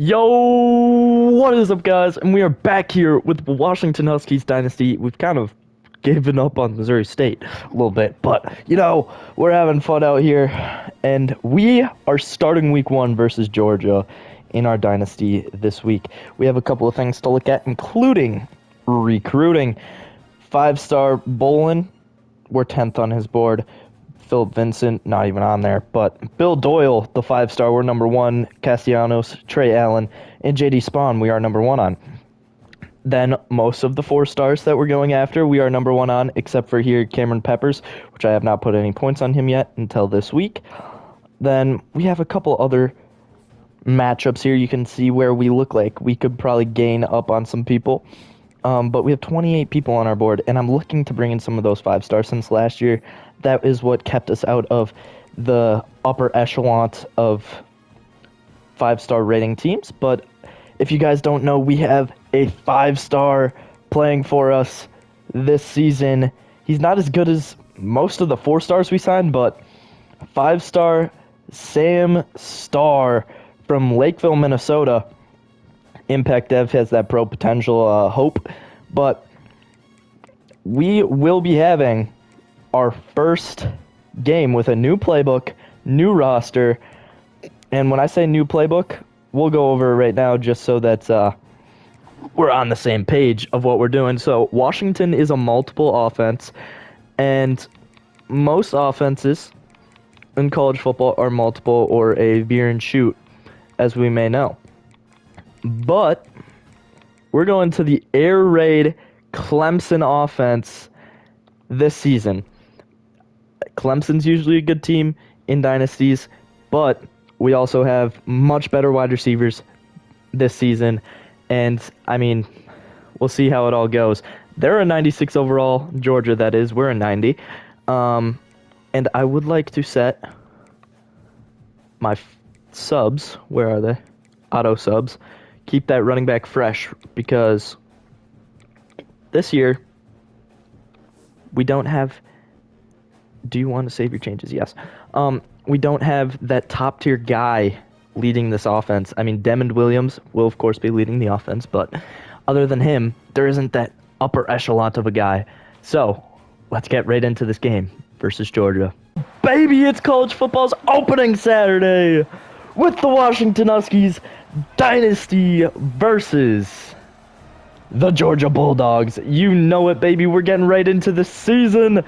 Yo, what is up, guys? And we are back here with the Washington Huskies Dynasty. We've kind of given up on Missouri State a little bit, but we're having fun out here. And we are starting week one versus Georgia in our Dynasty this week. We have a couple of things to look at, including recruiting. Five-star Bolin, we're 10th on his board. Philip Vincent, not even on there. But Bill Doyle, the five-star, we're number one. Castellanos, Trey Allen, and JD Spawn, we are number one on. Then most of the four stars that we're going after, we are number one on, except for here Cameron Peppers, which I have not put any points on him yet until this week. Then we have a couple other matchups here. You can see where we look like we could probably gain up on some people. But we have 28 people on our board, and I'm looking to bring in some of those five stars since last year. That is what kept us out of the upper echelon of five-star rating teams. But if you guys don't know, we have a five-star playing for us this season. He's not as good as most of the four stars we signed, but five-star Sam Starr from Lakeville, Minnesota. Impact Dev has that pro potential hope, but we will be having our first game with a new playbook, new roster, and when I say new playbook, we'll go over it right now just so that we're on the same page of what we're doing. So Washington is a multiple offense, and most offenses in college football are multiple or a veer and shoot, as we may know. But we're going to the air raid Clemson offense this season. Clemson's usually a good team in dynasties, but we also have much better wide receivers this season. And, I mean, we'll see how it all goes. They're a 96 overall, Georgia, that is. We're a 90. And I would like to set my subs. Where are they? Auto subs. Keep that running back fresh because this year we don't have. Do you want to save your changes? Yes. We don't have that top tier guy leading this offense. I mean, Demond Williams will of course be leading the offense, but other than him, there isn't that upper echelon of a guy. So let's get right into this game versus Georgia. Baby, it's college football's opening Saturday with the Washington Huskies Dynasty versus the Georgia Bulldogs. You know it, baby. We're getting right into the season.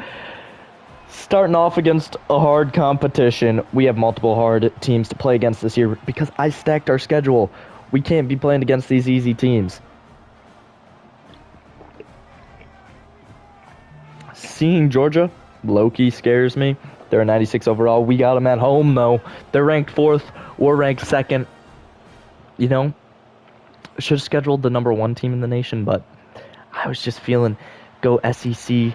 Starting off against a hard competition. We have multiple hard teams to play against this year because I stacked our schedule. We can't be playing against these easy teams. Seeing Georgia low-key scares me. They're a 96 overall. We got them at home, though. They're ranked 4th. We're ranked 2nd. You know, should have scheduled the number 1 team in the nation, but I was just feeling go SEC,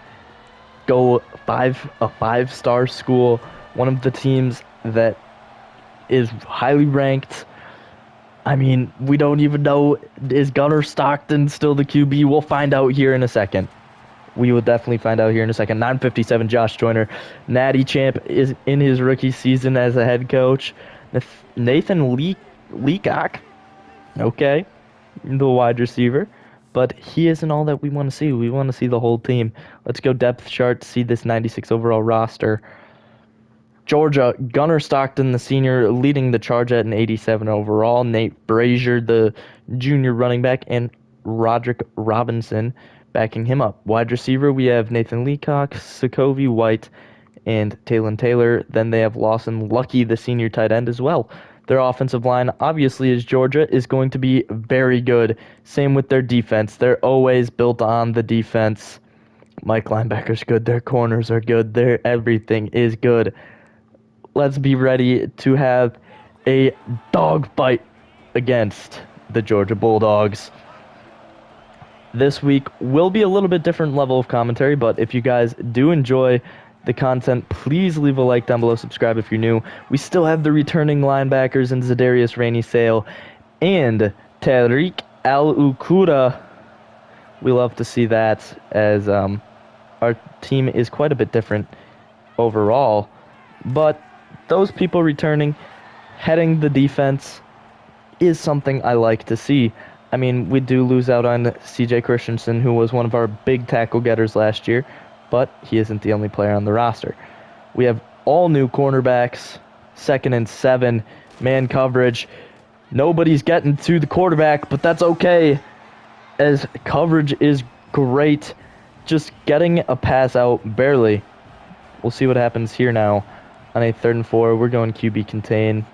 go a five-star school, one of the teams that is highly ranked. I mean, we don't even know, is Gunnar Stockton still the QB? We'll find out here in a second. We will definitely find out here in a second. 957 Josh Joyner. Natty Champ is in his rookie season as a head coach. Nathan Leacock. Okay, the wide receiver, but he isn't all that we want to see. We want to see the whole team. Let's go depth chart to see this 96 overall roster. Georgia, Gunnar Stockton, the senior, leading the charge at an 87 overall. Nate Brazier, the junior running back, and Roderick Robinson backing him up. Wide receiver, we have Nathan Leacock, Sokovie White, and Talon Taylor. Then they have Lawson Lucky, the senior tight end as well. Their offensive line, obviously, as Georgia, is going to be very good. Same with their defense. They're always built on the defense. Mike linebacker's good. Their corners are good. Their everything is good. Let's be ready to have a dogfight against the Georgia Bulldogs. This week will be a little bit different level of commentary, but if you guys do enjoy the content, please leave a like down below, subscribe if you're new. We still have the returning linebackers in Zadarius Rainey-Sale and Tariq Al-Ukura. We love to see that, as our team is quite a bit different overall. But those people returning, heading the defense, is something I like to see. I mean, we do lose out on CJ Christensen, who was one of our big tackle getters last year, but he isn't the only player on the roster. We have all new cornerbacks, 2nd and 7, man coverage. Nobody's getting to the quarterback, but that's okay, as coverage is great. Just getting a pass out barely. We'll see what happens here now. On a 3rd and 4, we're going QB contain.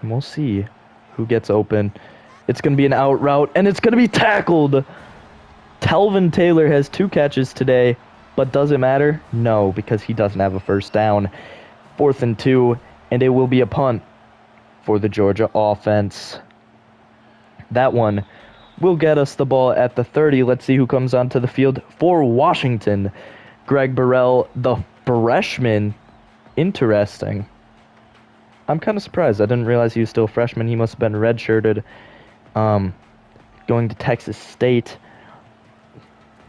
And we'll see who gets open. It's going to be an out route, and it's going to be tackled. Telvin Taylor has 2 catches today, but does it matter? No, because he doesn't have a first down. 4th and 2, and it will be a punt for the Georgia offense. That one will get us the ball at the 30. Let's see who comes onto the field for Washington. Greg Burrell, the freshman. Interesting. I'm kind of surprised. I didn't realize he was still a freshman. He must have been redshirted going to Texas State.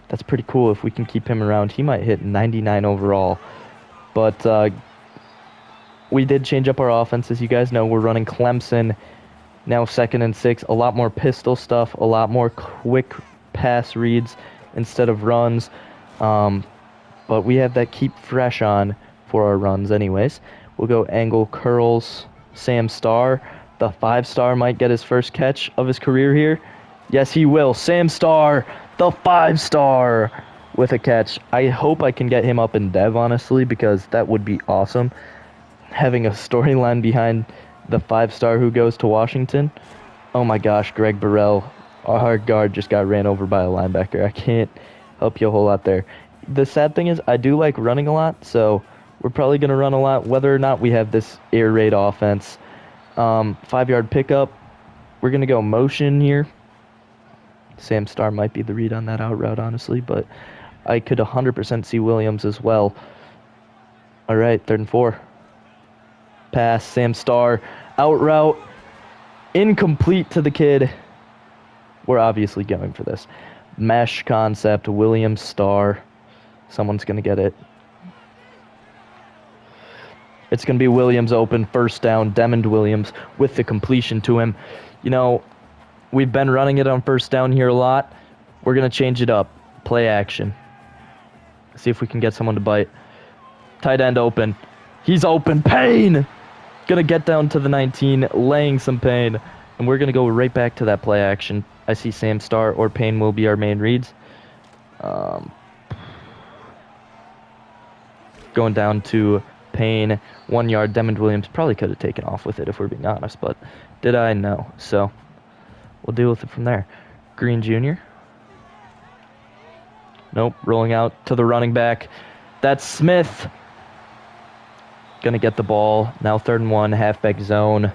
That's pretty cool if we can keep him around. He might hit 99 overall. But we did change up our offense. As you guys know, we're running Clemson. Now 2nd and 6. A lot more pistol stuff. A lot more quick pass reads instead of runs. But we have that keep fresh on for our runs anyways. We'll go angle curls. Sam Starr, the 5-star, might get his first catch of his career here. Yes, he will. Sam Starr, the 5-star, with a catch. I hope I can get him up in dev, honestly, because that would be awesome. Having a storyline behind the 5-star who goes to Washington. Oh my gosh, Greg Burrell, our guard, just got ran over by a linebacker. I can't help you a whole lot there. The sad thing is I do like running a lot, so we're probably going to run a lot, whether or not we have this air raid offense. 5-yard pickup. We're going to go motion here. Sam Starr might be the read on that out route, honestly, but I could 100% see Williams as well. All right, 3rd and 4. Pass, Sam Starr, out route, incomplete to the kid. We're obviously going for this. Mesh concept, Williams, Starr. Someone's going to get it. It's going to be Williams open, first down, Demond Williams with the completion to him. You know, we've been running it on first down here a lot. We're going to change it up. Play action. See if we can get someone to bite. Tight end open. He's open. Payne! Going to get down to the 19, laying some Payne. And we're going to go right back to that play action. I see Sam Starr or Payne will be our main reads. Going down to Payne, 1 yard. Demond Williams probably could have taken off with it if we're being honest, but did I? No. So we'll deal with it from there. Green Jr. Nope. Rolling out to the running back. That's Smith. Gonna get the ball. Now 3rd and 1, halfback zone.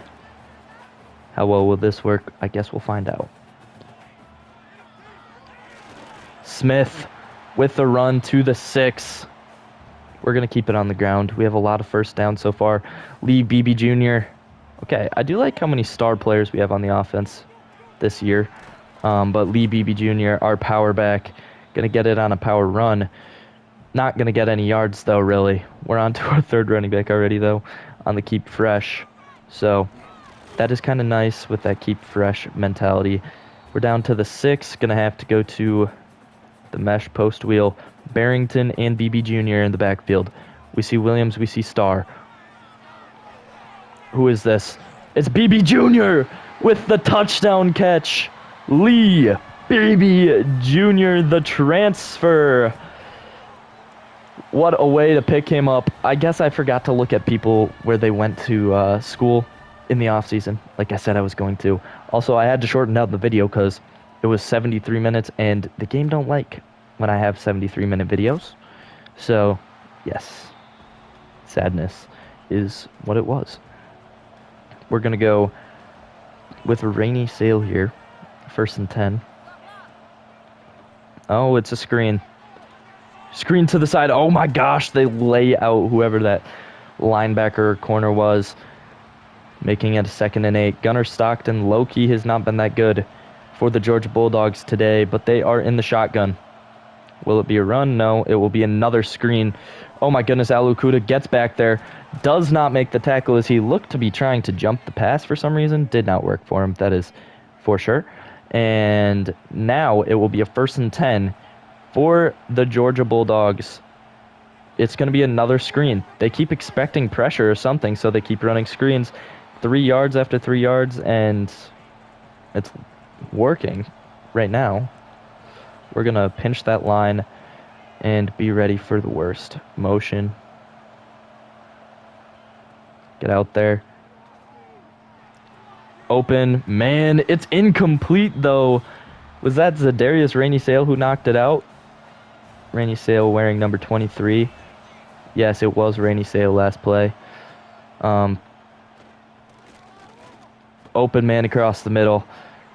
How well will this work? I guess we'll find out. Smith with the run to the 6. We're going to keep it on the ground. We have a lot of first down so far. Lee Beebe Jr. Okay, I do like how many star players we have on the offense this year. But Lee Beebe Jr., our power back, going to get it on a power run. Not going to get any yards, though, really. We're on to our 3rd running back already, though, on the keep fresh. So that is kind of nice with that keep fresh mentality. We're down to the 6. Going to have to go to the mesh post wheel. Barrington and BB Jr. in the backfield. We see Williams, we see Starr. Who is this? It's BB Jr. with the touchdown catch. Lee BB Jr., the transfer. What a way to pick him up. I guess I forgot to look at people where they went to school in the offseason. Like I said I was going to. Also, I had to shorten out the video because it was 73 minutes, and the game don't like when I have 73-minute videos. So, yes, sadness is what it was. We're going to go with a rainy sail here. 1st and 10. Oh, it's a screen. Screen to the side. Oh, my gosh, they lay out whoever that linebacker or corner was, making it a 2nd and 8. Gunnar Stockton, low-key, has not been that good for the Georgia Bulldogs today, but they are in the shotgun. Will it be a run? No, it will be another screen. Oh my goodness, Alukuda gets back there. Does not make the tackle as he looked to be trying to jump the pass for some reason. Did not work for him, that is for sure. And now it will be a 1st and 10 for the Georgia Bulldogs. It's going to be another screen. They keep expecting pressure or something, so they keep running screens 3 yards after 3 yards, and it's working right now. We're going to pinch that line and be ready for the worst. Motion. Get out there. Open. Man, it's incomplete, though. Was that Zadarius Rainey Sale who knocked it out? Rainey Sale wearing number 23. Yes, it was Rainey Sale last play. Open man across the middle.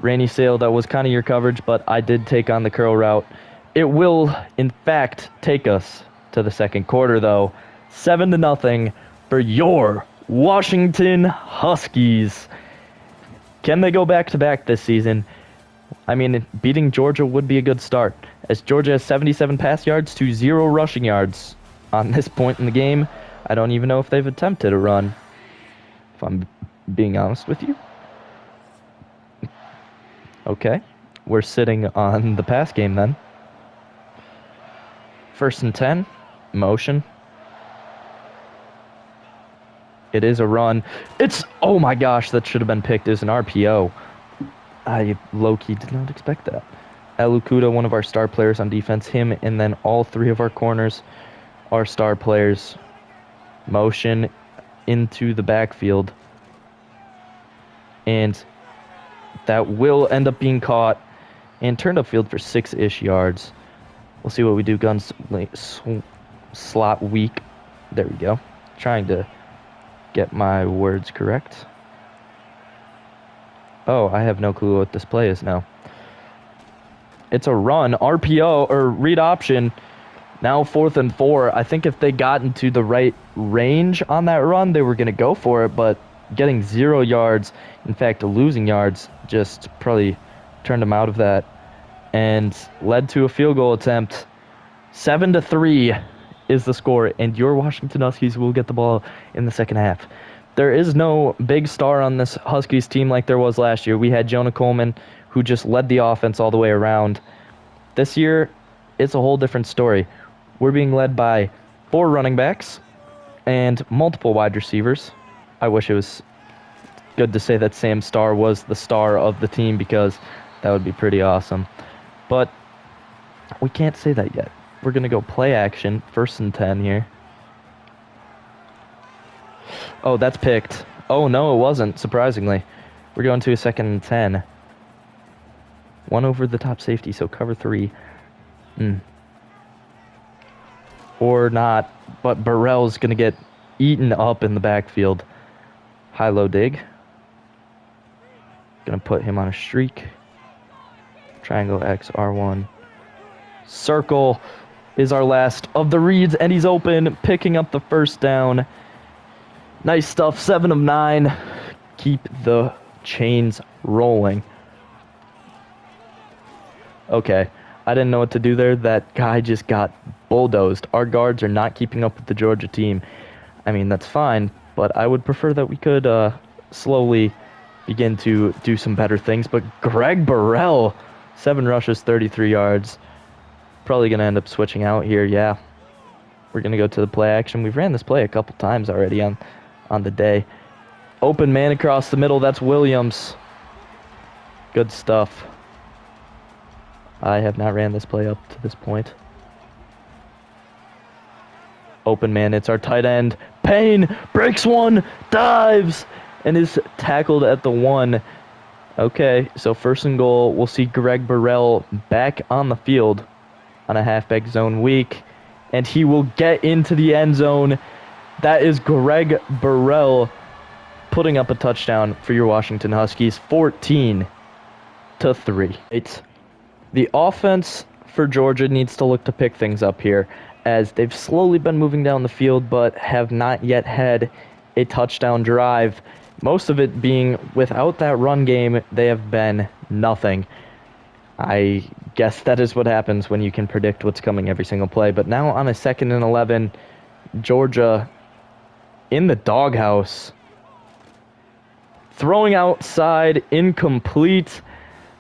Rainey Sale, that was kind of your coverage, but I did take on the curl route. It will, in fact, take us to the second quarter, though. 7-0 for your Washington Huskies. Can they go back-to-back this season? I mean, beating Georgia would be a good start, as Georgia has 77 pass yards to 0 rushing yards on this point in the game. I don't even know if they've attempted a run, if I'm being honest with you. Okay, we're sitting on the pass game then. 1st and 10, motion. It is a run. It's, oh my gosh, that should have been picked as an RPO. I low-key did not expect that. Alukuda, one of our star players on defense, him, and then all 3 of our corners are star players. Motion into the backfield. And that will end up being caught and turned upfield for 6-ish yards. We'll see what we do. Guns slot weak. There we go. Trying to get my words correct. Oh, I have no clue what this play is now. It's a run, RPO, or read option. Now 4th and 4. I think if they got into the right range on that run, they were going to go for it, but getting 0 yards, in fact, losing yards, just probably turned them out of that and led to a field goal attempt. 7-3 is the score, and your Washington Huskies will get the ball in the second half. There is no big star on this Huskies team like there was last year. We had Jonah Coleman, who just led the offense all the way around. This year, it's a whole different story. We're being led by 4 running backs and multiple wide receivers. I wish it was good to say that Sam Starr was the star of the team, because that would be pretty awesome. But we can't say that yet. We're going to go play action, 1st and 10 here. Oh, that's picked. Oh, no, it wasn't, surprisingly. We're going to a 2nd and 10. 1 over the top safety, so cover 3. Or not, but Burrell's going to get eaten up in the backfield. High-low dig. Going to put him on a streak. Triangle X, R1. Circle is our last of the reads, and he's open, picking up the 1st down. Nice stuff, 7 of 9. Keep the chains rolling. Okay, I didn't know what to do there. That guy just got bulldozed. Our guards are not keeping up with the Georgia team. I mean, that's fine, but I would prefer that we could slowly begin to do some better things. But Greg Burrell, 7 rushes, 33 yards. Probably going to end up switching out here, yeah. We're going to go to the play action. We've ran this play a couple times already on the day. Open man across the middle, that's Williams. Good stuff. I have not ran this play up to this point. Open man, it's our tight end. Payne breaks one, dives, and is tackled at the 1. Okay, so 1st and goal. We'll see Greg Burrell back on the field on a halfback zone week, and he will get into the end zone. That is Greg Burrell putting up a touchdown for your Washington Huskies, 14-3. The offense for Georgia needs to look to pick things up here, as they've slowly been moving down the field but have not yet had a touchdown drive. Most of it being without that run game, they have been nothing. I guess that is what happens when you can predict what's coming every single play. But now on a 2nd and 11, Georgia in the doghouse. Throwing outside, incomplete.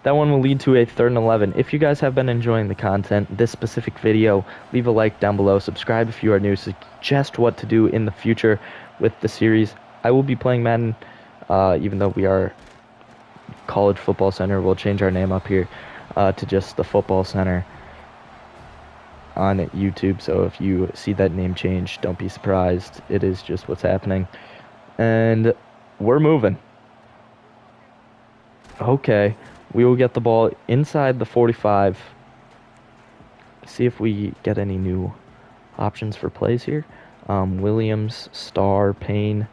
That one will lead to a 3rd and 11. If you guys have been enjoying the content, this specific video, leave a like down below. Subscribe if you are new. Suggest what to do in the future with the series. I will be playing Madden, even though we are College Football Center. We'll change our name up here to just the Football Center on YouTube. So if you see that name change, don't be surprised. It is just what's happening. And we're moving. Okay, we will get the ball inside the 45. See if we get any new options for plays here. Williams, Star, Payne.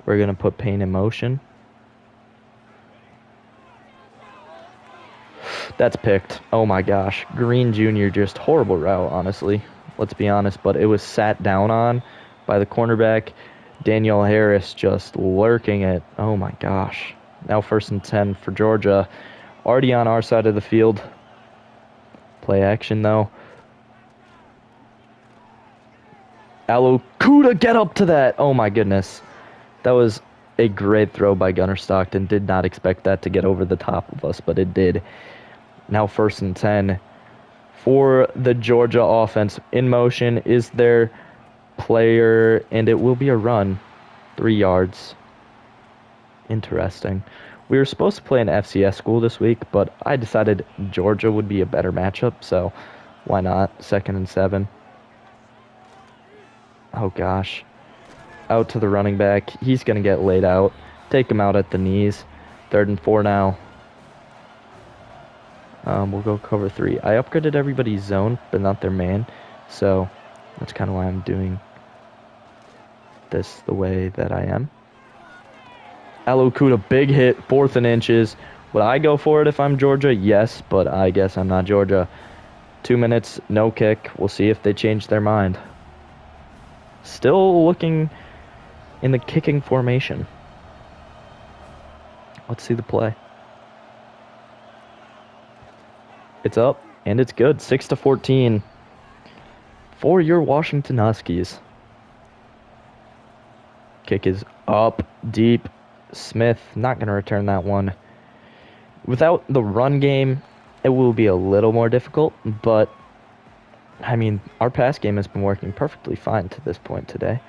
We're going to put Payne in motion. That's picked. Oh my gosh. Green Jr. just horrible route, honestly. Let's be honest, but it was sat down on by the cornerback. Daniel Harris just lurking it. Oh my gosh. Now 1st and 10 for Georgia. Already on our side of the field. Play action though. Alukuda, get up to that. Oh my goodness. That was a great throw by Gunnar Stockton. Did not expect that to get over the top of us, but it did. Now 1st and 10 for the Georgia offense. In motion is their player, and it will be a run. 3 yards. Interesting. We were supposed to play an FCS school this week, but I decided Georgia would be a better matchup, so why not? 2nd and 7. Oh gosh. Out to the running back. He's going to get laid out. Take him out at the knees. 3rd and 4 now. We'll go cover 3. I upgraded everybody's zone, but not their man, so that's kind of why I'm doing this the way that I am. Alukuda, big hit, 4th and inches. Would I go for it if I'm Georgia? Yes, but I guess I'm not Georgia. 2 minutes, no kick. We'll see if they change their mind. Still looking in the kicking formation. Let's see the play. It's up, and it's good. 6-14 for your Washington Huskies. Kick is up, deep. Smith, not going to return that one. Without the run game, it will be a little more difficult, but, I mean, our pass game has been working perfectly fine to this point today.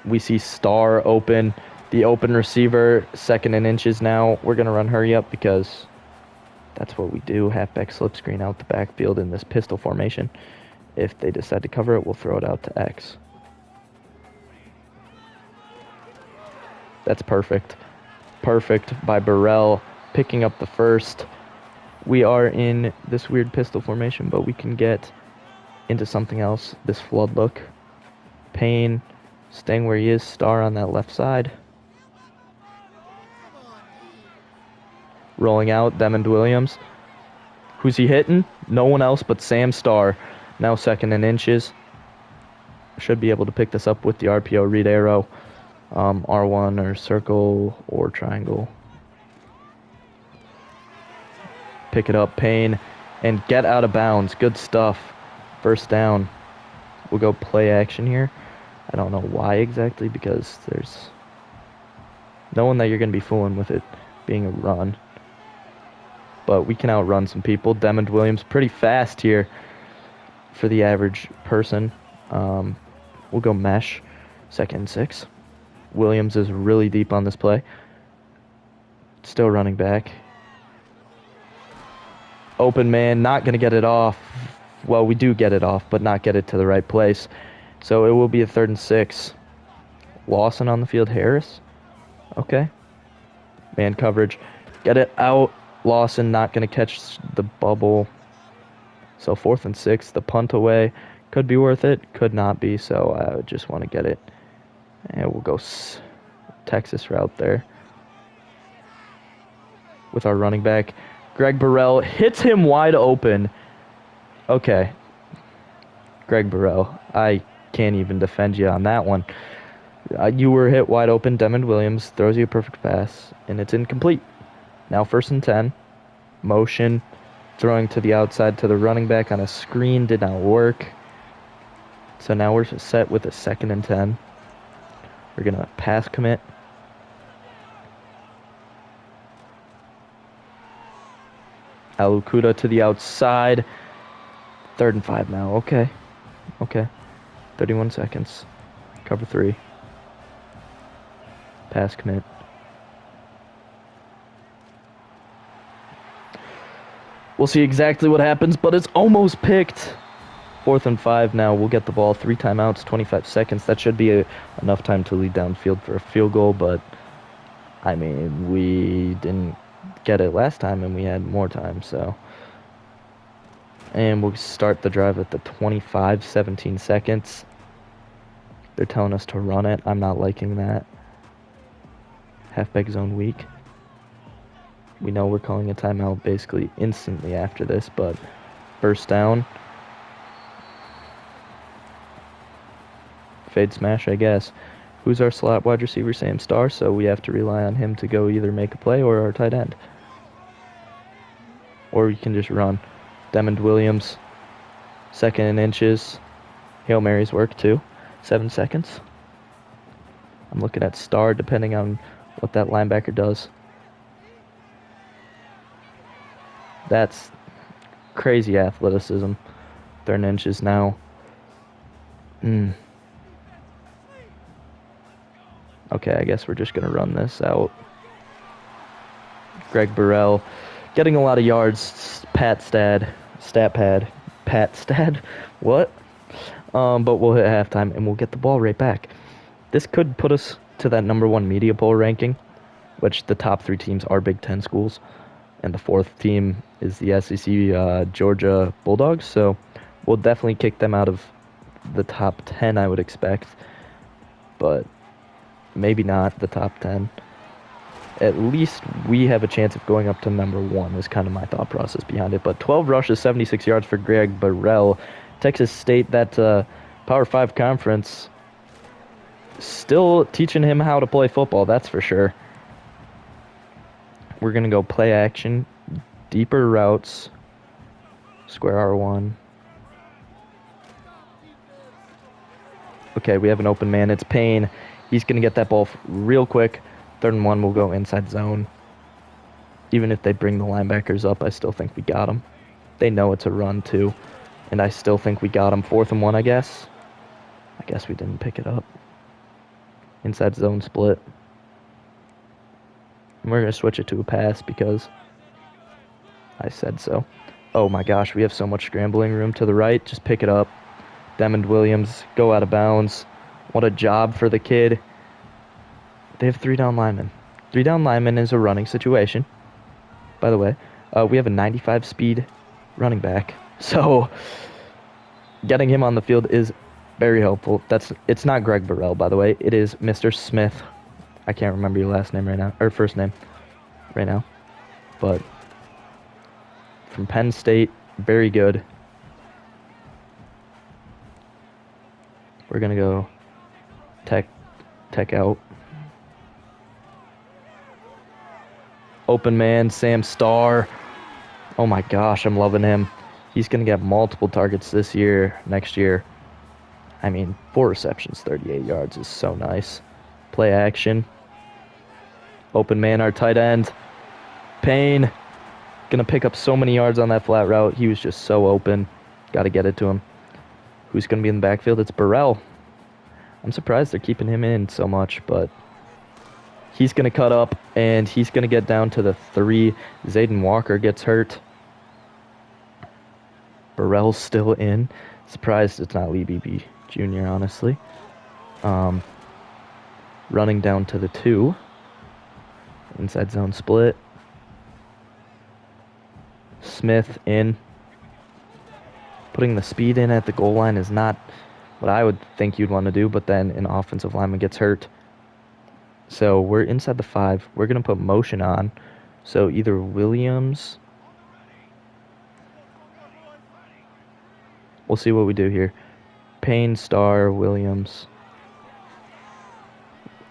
We see Star open, the open receiver, 2nd and inches now. We're going to run hurry up because that's what we do. Halfback slip screen out the backfield in this pistol formation. If they decide to cover it, we'll throw it out to X. That's perfect. Perfect by Burrell, picking up the 1st. We are in this weird pistol formation, but we can get into something else. This flood look. Payne staying where he is. Star on that left side. Rolling out, Demond Williams. Who's he hitting? No one else but Sam Star. Now 2nd and inches. Should be able to pick this up with the RPO read arrow. R1 or circle or triangle. Pick it up, Payne, and get out of bounds. Good stuff. 1st down. We'll go play action here. I don't know why exactly, because there's no one that you're going to be fooling with it being a run. But we can outrun some people. Demond Williams pretty fast here for the average person. We'll go mesh. 2nd and 6. Williams is really deep on this play. Still running back. Open man, not going to get it off. Well, we do get it off, but not get it to the right place. So it will be a 3rd and 6. Lawson on the field, Harris. Okay. Man coverage. Get it out. Lawson not going to catch the bubble. So 4th and 6, the punt away. Could be worth it, could not be, so I just want to get it. And we'll go Texas route there. With our running back. Greg Burrell hits him wide open. Okay. Greg Burrell, I can't even defend you on that one. You were hit wide open. Demond Williams throws you a perfect pass, and it's incomplete. Now 1st and 10. Motion. Throwing to the outside to the running back on a screen. Did not work. So now we're set with a 2nd and 10. We're going to pass commit. Alukuda to the outside. 3rd and 5 now. Okay. 31 seconds. Cover 3. Pass commit. We'll see exactly what happens, but it's almost picked. 4th and 5 now. We'll get the ball. 3 timeouts, 25 seconds. That should be enough time to lead downfield for a field goal, but, I mean, we didn't get it last time, and we had more time, so. And we'll start the drive at the 25, 17 seconds. They're telling us to run it. I'm not liking that. Halfback zone weak. We know we're calling a timeout basically instantly after this, but first down. Fade smash, I guess. Who's our slot wide receiver? Sam Starr, so we have to rely on him to go either make a play or our tight end. Or we can just run. Demond Williams, 2nd and inches. Hail Mary's work too. 7 seconds. I'm looking at Starr depending on what that linebacker does. That's crazy athleticism. 3rd and inches now. Okay, I guess we're just going to run this out. Greg Burrell getting a lot of yards. Pat pad. What? But we'll hit halftime and we'll get the ball right back. This could put us to that #1 media poll ranking, which the top 3 teams are Big Ten schools, and the 4th team is the SEC Georgia Bulldogs. So we'll definitely kick them out of the top 10, I would expect, but maybe not the top 10. At least we have a chance of going up to #1 is kind of my thought process behind it. But 12 rushes, 76 yards for Greg Burrell. Texas State, that Power 5 conference, still teaching him how to play football, that's for sure. We're going to go play action, deeper routes, square R1. Okay, we have an open man. It's Payne. He's going to get that ball real quick. 3rd and 1, we'll go inside zone. Even if they bring the linebackers up, I still think we got them. They know it's a run, too. And I still think we got them. 4th and 1, I guess. I guess we didn't pick it up. Inside zone split. And we're going to switch it to a pass because I said so. Oh, my gosh, we have so much scrambling room to the right. Just pick it up. Demond Williams, go out of bounds. What a job for the kid. They have 3 down linemen. 3 down linemen is a running situation. By the way, we have a 95 speed running back. So getting him on the field is very helpful. It's not Greg Burrell, by the way. It is Mr. Smith. I can't remember your last name right now, or first name right now. But from Penn State, very good. We're going to go tech out. Open man, Sam Starr. Oh my gosh, I'm loving him. He's going to get multiple targets this year, next year. I mean, 4 receptions, 38 yards is so nice. Play action. Open man, our tight end. Payne. Going to pick up so many yards on that flat route. He was just so open. Got to get it to him. Who's going to be in the backfield? It's Burrell. I'm surprised they're keeping him in so much, but he's going to cut up, and he's going to get down to the 3. Zayden Walker gets hurt. Burrell's still in. Surprised it's not Lee Beebe Jr., honestly. Running down to the 2. Inside zone split. Smith in. Putting the speed in at the goal line is not what I would think you'd want to do, but then an offensive lineman gets hurt. So we're inside the 5. We're going to put motion on. So either Williams. We'll see what we do here. Payne, Starr, Williams.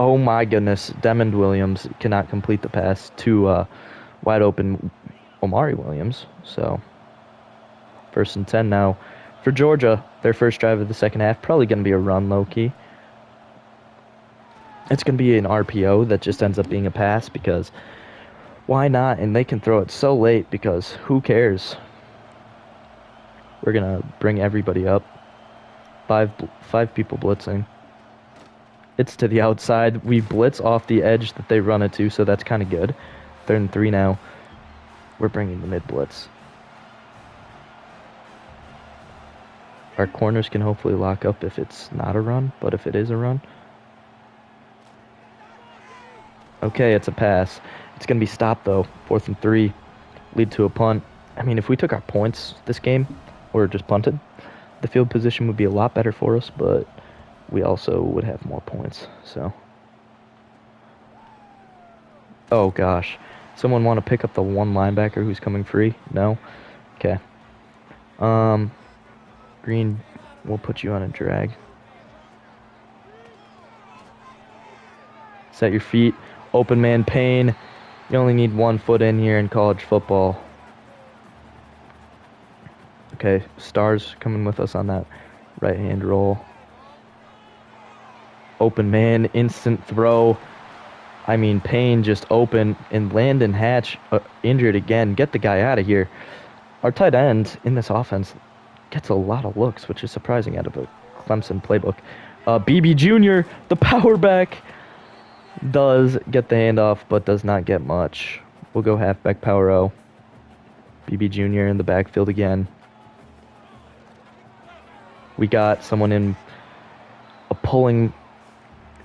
Oh my goodness. Demond Williams cannot complete the pass to wide open Omari Williams. So, 1st and 10 now for Georgia. Their first drive of the second half. Probably going to be a run, low-key. It's going to be an RPO that just ends up being a pass because why not? And they can throw it so late because who cares? We're going to bring everybody up. Five people blitzing. It's to the outside. We blitz off the edge that they run it to, so that's kind of good. 3rd and 3 now. We're bringing the mid-blitz. Our corners can hopefully lock up if it's not a run, but if it is a run. Okay, it's a pass. It's going to be stopped, though. 4th and 3. Lead to a punt. I mean, if we took our points this game, or just punted, the field position would be a lot better for us, but we also would have more points, so. Oh, gosh. Someone want to pick up the one linebacker who's coming free? No? Okay. Green, we'll put you on a drag. Set your feet. Open man Payne. You only need 1 foot in here in college football. Okay, Stars coming with us on that right-hand roll. Open man, instant throw. I mean, Payne just open, and Landon Hatch injured again. Get the guy out of here. Our tight end in this offense gets a lot of looks, which is surprising out of a Clemson playbook. BB Jr., the power back, does get the handoff, but does not get much. We'll go halfback power O. BB Jr. in the backfield again. We got someone in a pulling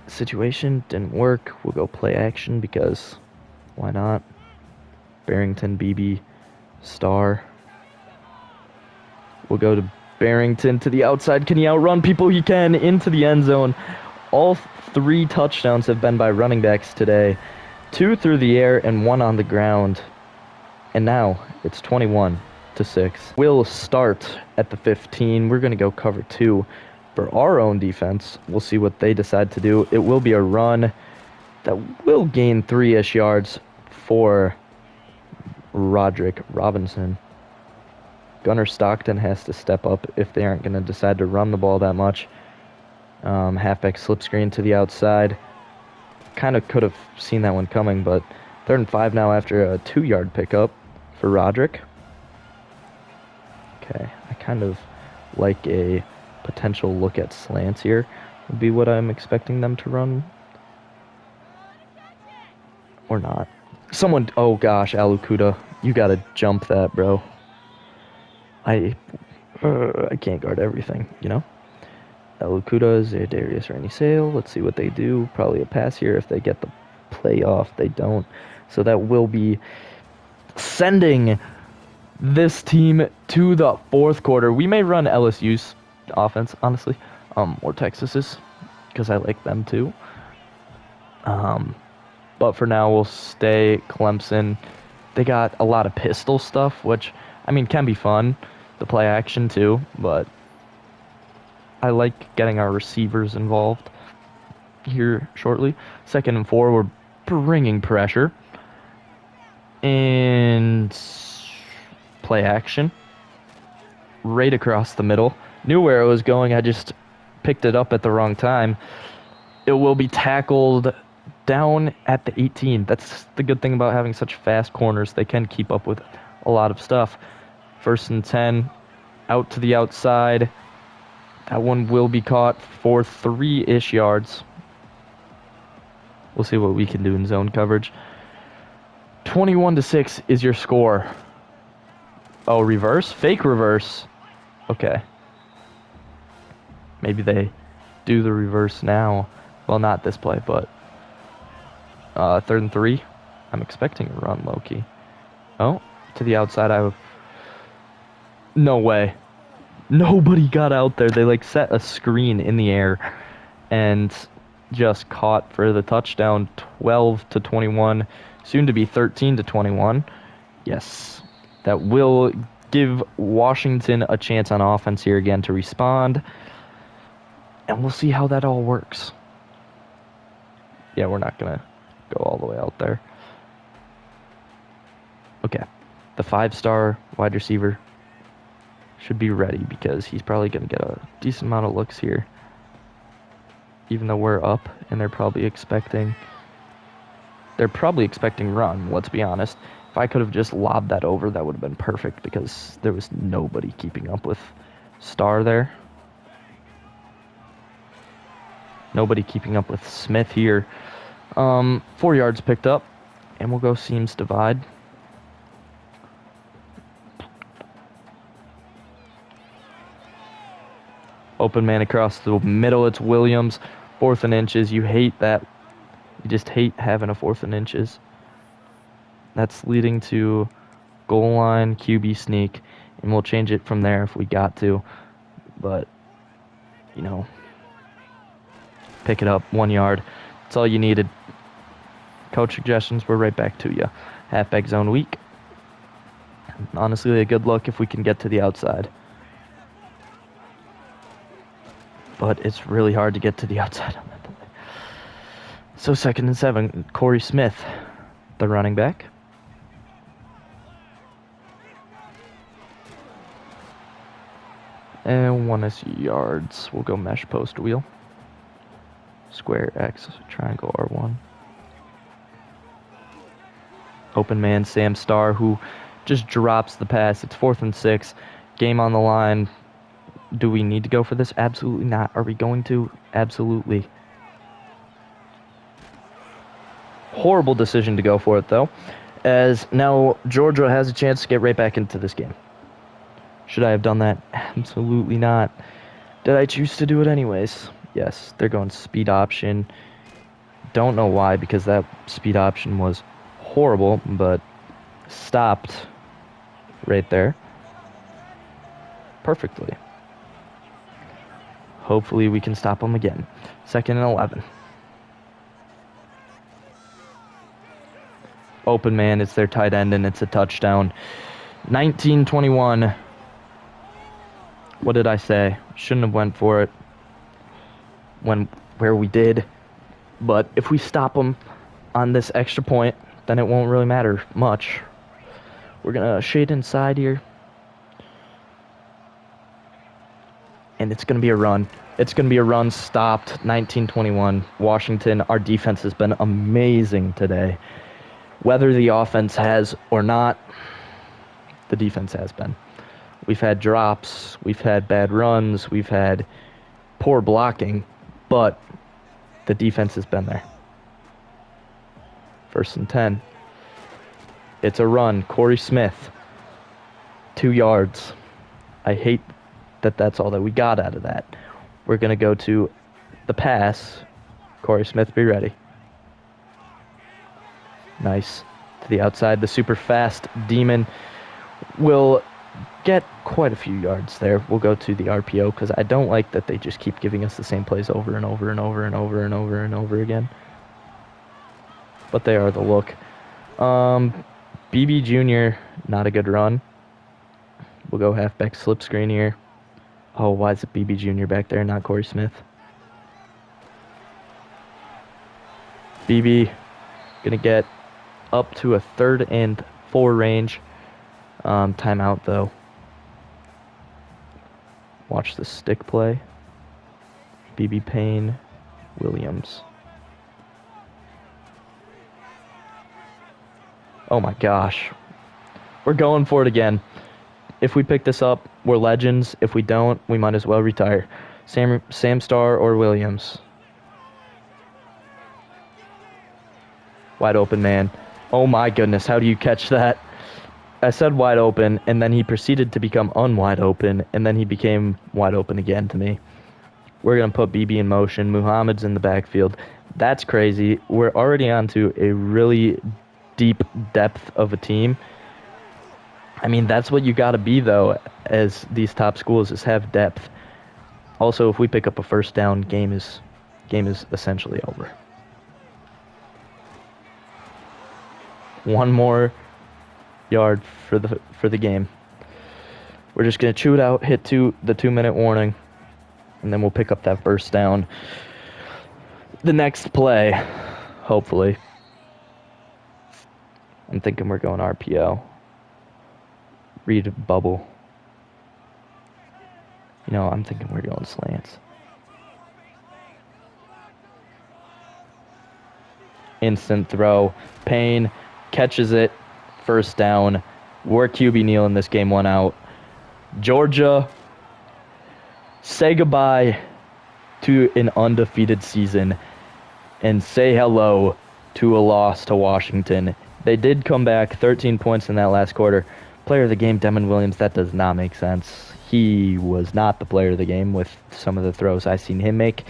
situation. Didn't work. We'll go play action because why not? Barrington, BB, Star. We'll go to Barrington to the outside. Can he outrun people? He can. Into the end zone. All 3 touchdowns have been by running backs today. 2 through the air and 1 on the ground. And now it's 21-6. We'll start at the 15. We're going to go cover 2 for our own defense. We'll see what they decide to do. It will be a run that will gain 3-ish yards for Roderick Robinson. Gunnar Stockton has to step up if they aren't going to decide to run the ball that much. Halfback slip screen to the outside. Kind of could have seen that one coming, but 3rd and 5 now after a 2-yard pickup for Roderick. Okay, I kind of like a potential look at slants here. Would be what I'm expecting them to run. Or not. Someone, oh gosh, Alukuda, you gotta jump that, bro. I can't guard everything, you know? Alukuda, Darius Rainey Sale. Let's see what they do. Probably a pass here if they get the play off. They don't. So that will be sending this team to the 4th quarter. We may run LSU's offense, honestly, or Texas's, because I like them too. But for now, we'll stay Clemson. They got a lot of pistol stuff, which, I mean, can be fun. The play action too, but I like getting our receivers involved here shortly. 2nd and 4, we're bringing pressure. And play action. Right across the middle. Knew where it was going, I just picked it up at the wrong time. It will be tackled down at the 18. That's the good thing about having such fast corners. They can keep up with a lot of stuff. 1st and 10, out to the outside. That one will be caught for 3-ish yards. We'll see what we can do in zone coverage. 21-6 is your score. Oh, reverse? Fake reverse. Okay. Maybe they do the reverse now. Well, not this play, but 3rd and 3. I'm expecting a run, low-key. Oh, to the outside. No way. Nobody got out there. They like set a screen in the air and just caught for the touchdown. 12-21, soon to be 13-21. Yes, that will give Washington a chance on offense here again to respond, and we'll see how that all works. Yeah, we're not gonna go all the way out there. Okay, The 5-star wide receiver should be ready because he's probably going to get a decent amount of looks here. Even though we're up and they're probably expecting run, let's be honest. If I could have just lobbed that over, that would have been perfect because there was nobody keeping up with Star there. Nobody keeping up with Smith here. 4 yards picked up, and we'll go seams divide. Open man across the middle. It's Williams. 4th and inches. You hate that. You just hate having a 4th and inches. That's leading to goal line, QB sneak, and we'll change it from there if we got to. But, you know, pick it up 1 yard. That's all you needed. Coach suggestions, we're right back to you. Halfback zone weak. Honestly, a good look if we can get to the outside. But it's really hard to get to the outside on that play. So 2nd and 7, Corey Smith, the running back. And 1 yards. We'll go mesh post wheel. Square X, triangle R1. Open man, Sam Starr, who just drops the pass. It's 4th and 6. Game on the line. Do we need to go for this? Absolutely not. Are we going to? Absolutely. Horrible decision to go for it, though, as now Georgia has a chance to get right back into this game. Should I have done that? Absolutely not. Did I choose to do it anyways? Yes, they're going speed option. Don't know why, because that speed option was horrible, but stopped right there perfectly. Hopefully we can stop them again. 2nd and 11. Open man, it's their tight end, and it's a touchdown. 19-21. What did I say? Shouldn't have went for it where we did. But if we stop them on this extra point, then it won't really matter much. We're going to shade inside here. And it's going to be a run. It's going to be a run stopped. 19-21. Washington, our defense has been amazing today. Whether the offense has or not, the defense has been. We've had drops. We've had bad runs. We've had poor blocking. But the defense has been there. 1st and 10. It's a run. Corey Smith. 2 yards. I hate that that's all that we got out of that. We're going to go to the pass. Corey Smith, be ready. Nice. To the outside. The super fast Demon will get quite a few yards there. We'll go to the RPO because I don't like that they just keep giving us the same plays over and over and over and over and over and over again. But they are the look. BB Jr., not a good run. We'll go halfback slip screen here. Oh, why is it BB Jr. back there, not Corey Smith? BB going to get up to a 3rd and 4 range. Timeout, though. Watch the stick play. BB Payne, Williams. Oh my gosh. We're going for it again. If we pick this up, we're legends. If we don't, we might as well retire. Sam Starr or Williams. Wide open man. Oh my goodness, how do you catch that? I said wide open, and then he proceeded to become unwide open, and then he became wide open again to me. We're going to put BB in motion. Muhammad's in the backfield. That's crazy. We're already onto a really deep depth of a team. I mean, that's what you got to be, though, as these top schools, is have depth. Also, if we pick up a first down, game is essentially over. One more yard for the game. We're just going to chew it out, hit the 2-minute warning, and then we'll pick up that first down. The next play, hopefully. I'm thinking we're going RPO. Read bubble. You know, I'm thinking we're going slants. Instant throw. Payne catches it. First down. We're QB kneeling this game 1 out. Georgia, say goodbye to an undefeated season and say hello to a loss to Washington. They did come back 13 points in that last quarter. Player of the game, Demon Williams, that does not make sense. He was not the player of the game with some of the throws I've seen him make.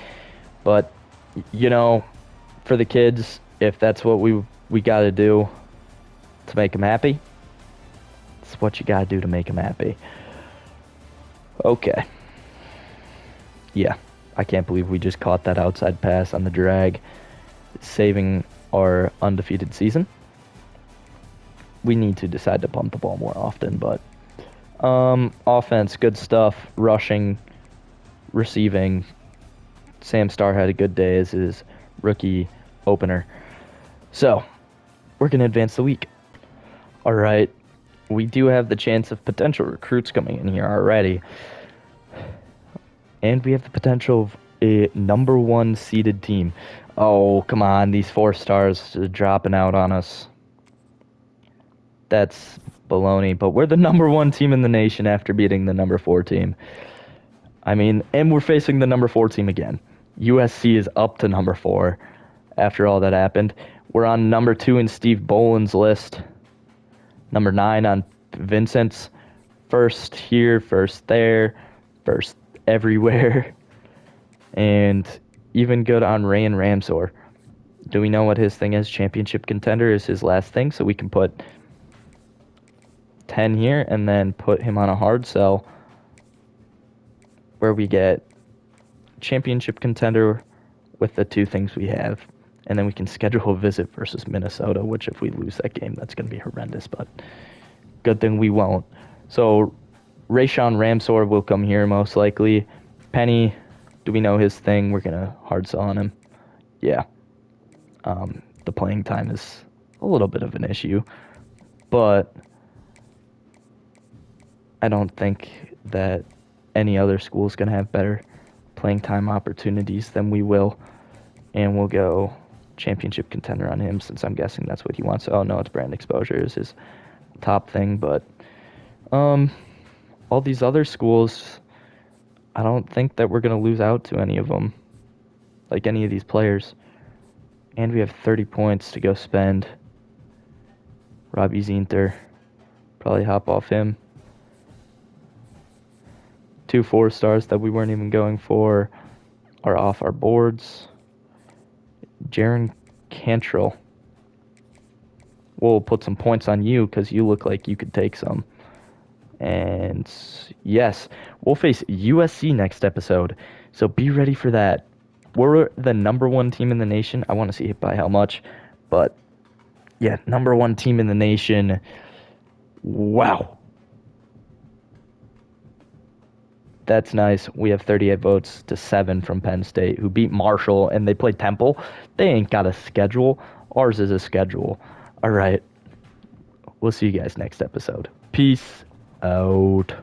But, you know, for the kids, if that's what we got to do to make them happy, it's what you got to do to make them happy. Okay. Yeah, I can't believe we just caught that outside pass on the drag, saving our undefeated season. We need to decide to pump the ball more often, but offense, good stuff. Rushing, receiving. Sam Starr had a good day as his rookie opener. So, we're going to advance the week. All right, we do have the chance of potential recruits coming in here already. And we have the potential of a number 1 seeded team. Oh, come on. These 4 stars are dropping out on us. That's baloney. But we're the number 1 team in the nation after beating the number 4 team. I mean, and we're facing the number 4 team again. USC is up to number 4 after all that happened. We're on number 2 in Steve Boland's list. Number 9 on Vincent's. First here, first there, first everywhere. And even good on Ray and Ramsor. Do we know what his thing is? Championship contender is his last thing, so we can put 10 here and then put him on a hard sell where we get championship contender with the 2 things we have. And then we can schedule a visit versus Minnesota, which if we lose that game, that's going to be horrendous, but good thing we won't. So Rayshawn Ramsor will come here most likely. Penny, do we know his thing? We're going to hard sell on him. Yeah. The playing time is a little bit of an issue, but I don't think that any other school is going to have better playing time opportunities than we will, and we'll go championship contender on him since I'm guessing that's what he wants. Oh, no, it's brand exposure is his top thing, but all these other schools, I don't think that we're going to lose out to any of them, like any of these players. And we have 30 points to go spend. Robbie Zienter, probably hop off him. 2 4-stars that we weren't even going for are off our boards. Jaron Cantrell. We'll put some points on you because you look like you could take some. And yes, we'll face USC next episode, so be ready for that. We're the number 1 team in the nation. I want to see hit by how much, but yeah, number 1 team in the nation. Wow. That's nice. We have 38 votes to 7 from Penn State, who beat Marshall, and they played Temple. They ain't got a schedule. Ours is a schedule. All right. We'll see you guys next episode. Peace out.